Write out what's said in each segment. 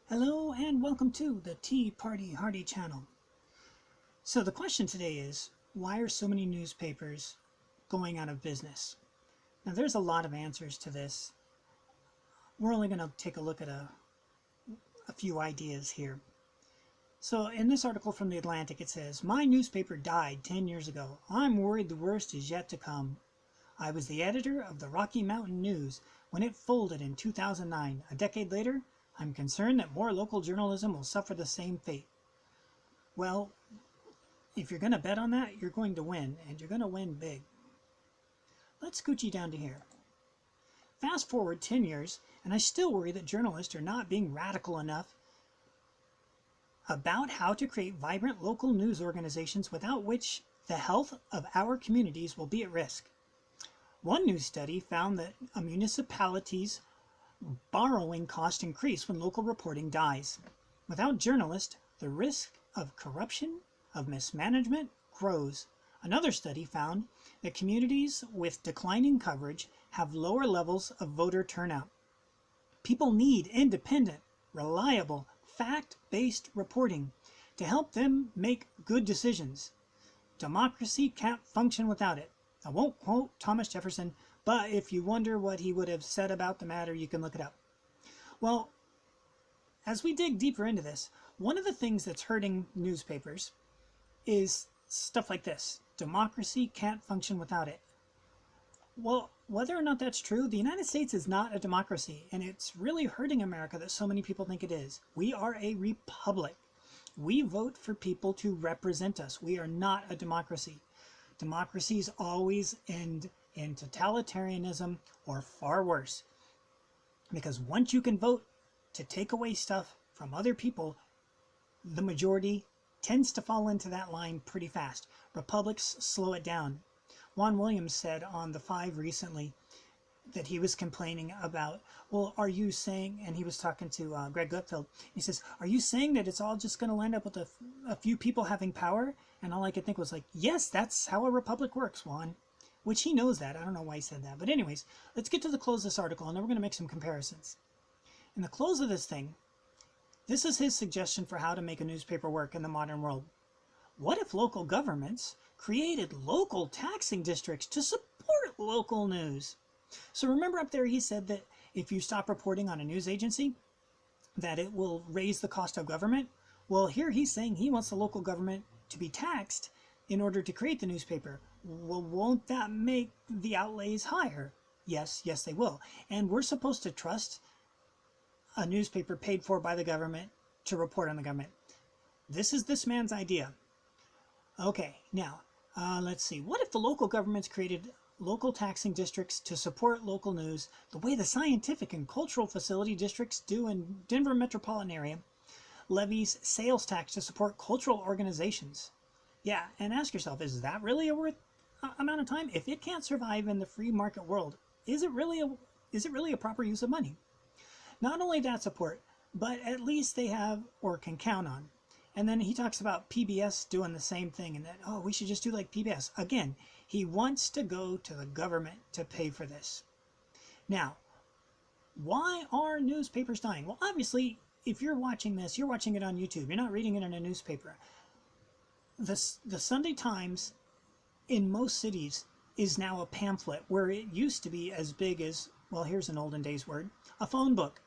Hello and welcome to the Tea Party Hardy channel. So the question today is, why are so many newspapers going out of business? Now there's a lot of answers to this. We're only going to take a look at a few ideas here. So in this article from The Atlantic it says, "My newspaper died 10 years ago. I'm worried the worst is yet to come. I was the editor of the Rocky Mountain News when it folded in 2009. A decade later, I'm concerned that more local journalism will suffer the same fate." Well, if you're going to bet on that, you're going to win, and you're going to win big. Let's scooch you down to here. Fast forward 10 years, and I still worry that journalists are not being radical enough about how to create vibrant local news organizations without which the health of our communities will be at risk. One new study found that a municipality's borrowing costs increase when local reporting dies. Without journalists, the risk of corruption, of mismanagement, grows. Another study found that communities with declining coverage have lower levels of voter turnout. People need independent, reliable, fact-based reporting to help them make good decisions. Democracy can't function without it. I won't quote Thomas Jefferson, but if you wonder what he would have said about the matter, you can look it up. Well, as we dig deeper into this, one of the things that's hurting newspapers is stuff like this. Democracy can't function without it. Well, whether or not that's true, the United States is not a democracy, and it's really hurting America that so many people think it is. We are a republic. We vote for people to represent us. We are not a democracy. Democracies always end in totalitarianism or far worse. Because once you can vote to take away stuff from other people, the majority tends to fall into that line pretty fast. Republics slow it down. Juan Williams said on The Five recently that he was complaining about, well, are you saying, and he was talking to Greg Gutfeld, he says, are you saying that it's all just going to land up with a few people having power? And all I could think was like, yes, that's how a republic works, Juan. Which he knows that. I don't know why he said that. But anyways, let's get to the close of this article, and then we're going to make some comparisons. In the close of this thing, this is his suggestion for how to make a newspaper work in the modern world. What if local governments created local taxing districts to support local news? So remember up there he said that if you stop reporting on a news agency, that it will raise the cost of government. Well, here he's saying he wants the local government to be taxed in order to create the newspaper. Well, won't that make the outlays higher? Yes, they will. And we're supposed to trust a newspaper paid for by the government to report on the government. This is this man's idea. Okay, now, let's see. What if the local governments created local taxing districts to support local news the way the scientific and cultural facility districts do in Denver metropolitan area, levies sales tax to support cultural organizations? Yeah, and ask yourself, is that really a worth amount of time? If it can't survive in the free market world, is it really a proper use of money? Not only that support, but at least they have or can count on. And then he talks about PBS doing the same thing, and that, oh, we should just do like PBS. Again, he wants to go to the government to pay for this. Now, why are newspapers dying? Well, obviously, if you're watching this, you're watching it on YouTube. You're not reading it in a newspaper. The Sunday Times in most cities is now a pamphlet, where it used to be as big as, well, here's an olden days word, a phone book.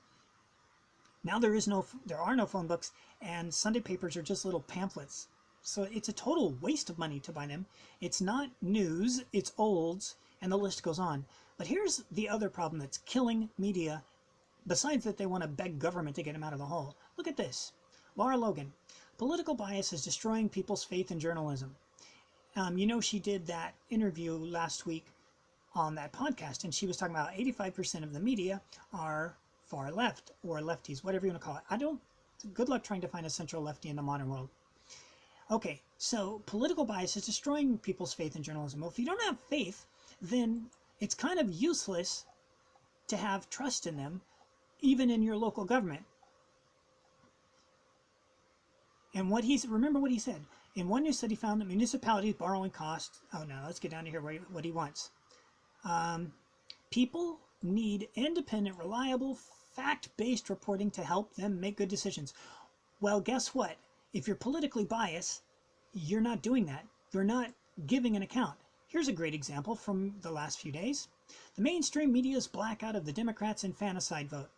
Now there are no phone books, and Sunday papers are just little pamphlets. So it's a total waste of money to buy them. It's not news, it's olds, and the list goes on. But here's the other problem that's killing media, besides that they want to beg government to get them out of the hole. Look at this. Lara Logan. Political bias is destroying people's faith in journalism. She did that interview last week on that podcast, and she was talking about 85% of the media are far left or lefties, whatever you want to call it. Good luck trying to find a central lefty in the modern world. Okay, so political bias is destroying people's faith in journalism. Well, if you don't have faith, then it's kind of useless to have trust in them, even in your local government. And remember what he said. In one new study found that municipalities borrowing costs, let's get down to here what he wants. People need independent, reliable, fact-based reporting to help them make good decisions. Well, guess what? If you're politically biased, you're not doing that. You're not giving an account. Here's a great example from the last few days. The mainstream media's blackout of the Democrats' infanticide vote.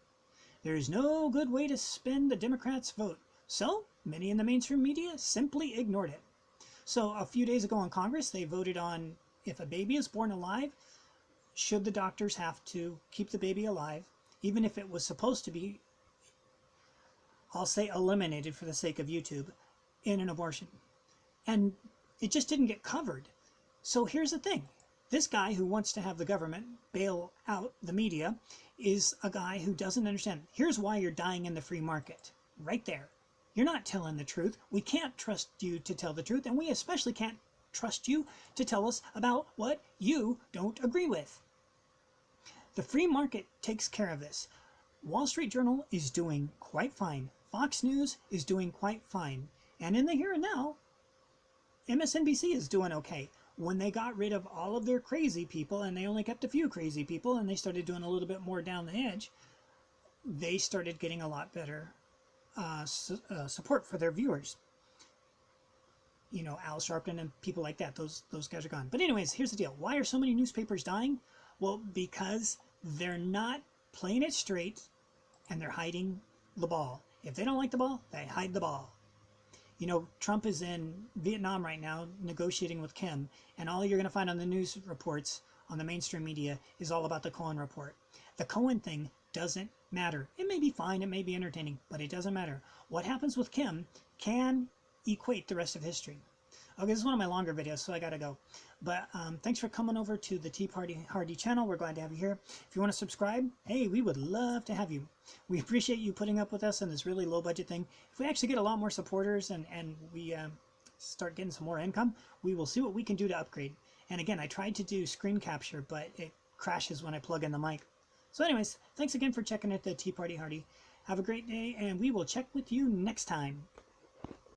There is no good way to spend the Democrats' vote, so many in the mainstream media simply ignored it. So a few days ago in Congress, they voted on if a baby is born alive, should the doctors have to keep the baby alive, even if it was supposed to be, I'll say eliminated for the sake of YouTube, in an abortion. And it just didn't get covered. So here's the thing. This guy who wants to have the government bail out the media is a guy who doesn't understand. Here's why you're dying in the free market. Right there. You're not telling the truth. We can't trust you to tell the truth, and we especially can't trust you to tell us about what you don't agree with. The free market takes care of this. Wall Street Journal is doing quite fine. Fox News is doing quite fine. And in the here and now, MSNBC is doing okay. When they got rid of all of their crazy people and they only kept a few crazy people and they started doing a little bit more down the edge, they started getting a lot better support for their viewers. You know, Al Sharpton and people like that, those guys are gone. But anyways, here's the deal. Why are so many newspapers dying? Well, because they're not playing it straight and they're hiding the ball. If they don't like the ball, they hide the ball. You know, Trump is in Vietnam right now negotiating with Kim, and all you're going to find on the news reports on the mainstream media is all about the Cohen report. The Cohen thing doesn't matter. It may be fine, it may be entertaining, but it doesn't matter. What happens with Kim can equate the rest of history. Okay, this is one of my longer videos, so I gotta go. But thanks for coming over to the Tea Party Hardy channel. We're glad to have you here. If you want to subscribe, hey, we would love to have you. We appreciate you putting up with us in this really low budget thing. If we actually get a lot more supporters and we start getting some more income, we will see what we can do to upgrade. And again, I tried to do screen capture, but it crashes when I plug in the mic. So anyways, thanks again for checking out the Tea Party Hardy. Have a great day, and we will check with you next time.